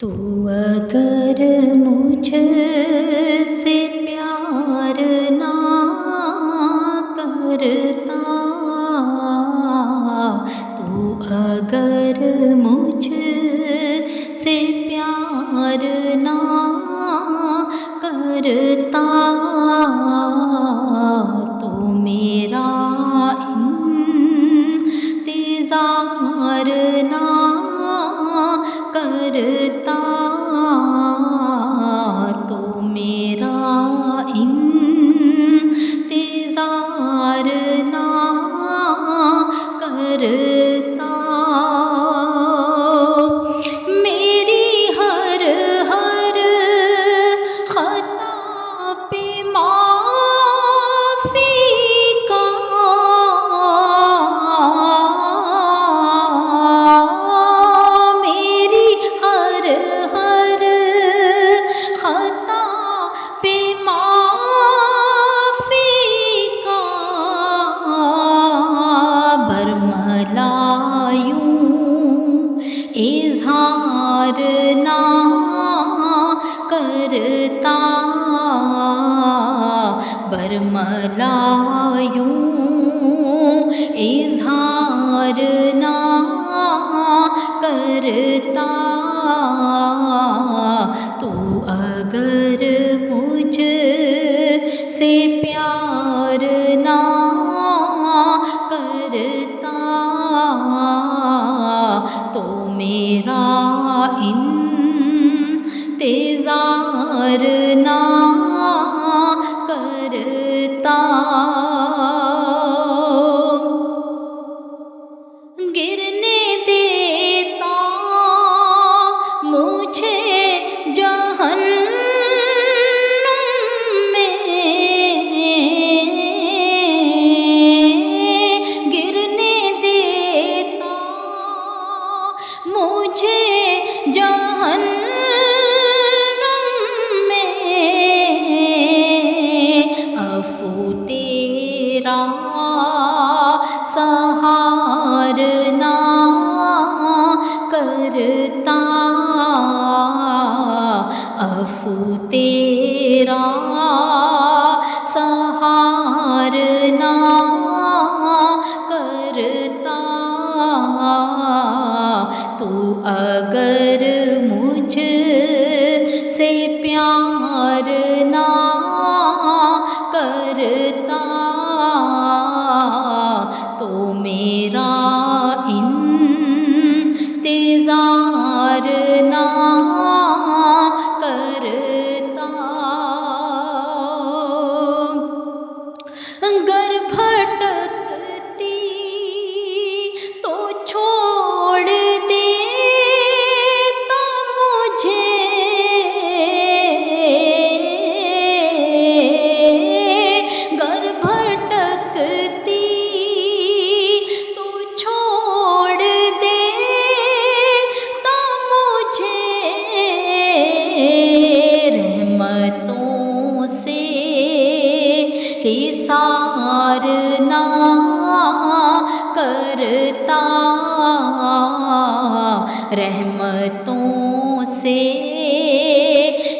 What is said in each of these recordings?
तू अगर मुझसे प्यार ना करता, तू अगर मुझसे प्यार ना करता, तो मेरा इंतज़ार ना करता, तो मेरा इंतज़ार ना करता। मेरी हर हर ख़ता पे माफ़ी का इज़हार ना करता, बरमला यूं इज़हार ना करता। तू अगर मुझसे प्यार ना करता, तो मेरा इंतज़ार ना करता। गिरने देता मुझे जहन्नुम में, गिरने देता मुझे जहन्नुम में, अफ़ू तेरा सहार ना करता, अफ़ू तेरा सहार ना करता। तू अगर मुझसे प्यार ना करता, तो मेरा इंतज़ार ना करता। गर भटकती तो छोड़ देता मुझे, गर भटकती तो छोड़ देता मुझे, रहमतों से हिसार ना करता, रहमतों से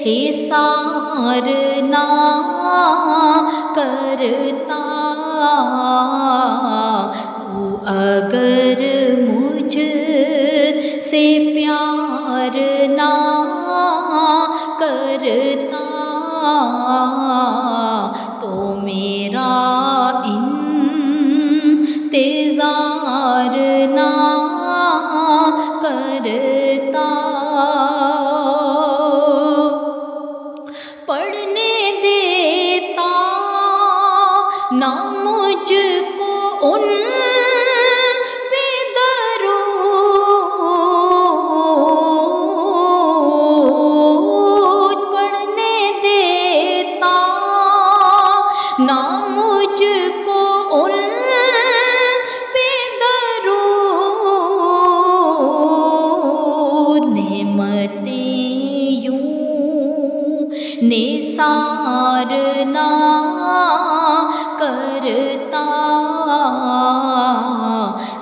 हिसार ना करता। तू अगर मुझसे प्यार ना करता, तो मेरा इंतज़ार ना करता। पढ़ने देता ना मुझको उन पे दरूद, पढ़ने देता ना मुझको उन पे दरूद, नेमतें यूं निसार ना करता,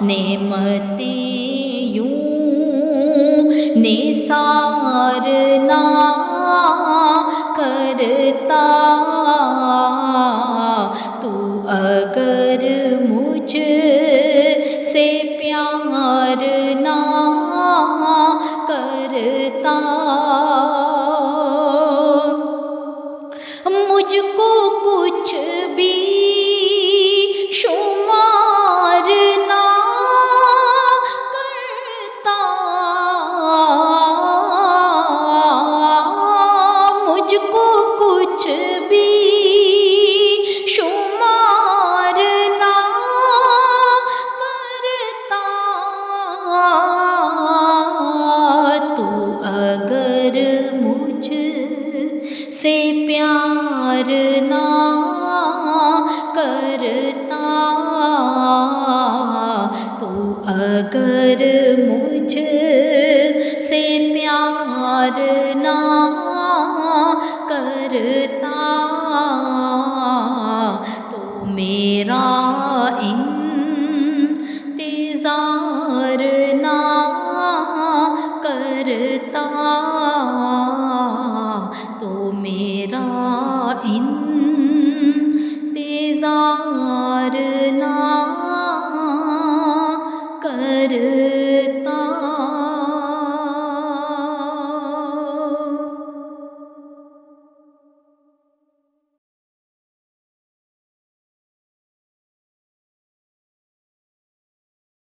नेमतें यूं निसार ना करता, तू अगर मुझ से प्यार ना करता, मुझको कुछ भी शुमार ना करता, मुझको कुछ भी शुमार ना करता, तू अगर मुझ से प्यार ना करता, तू अगर मुझ से प्यार ना करता।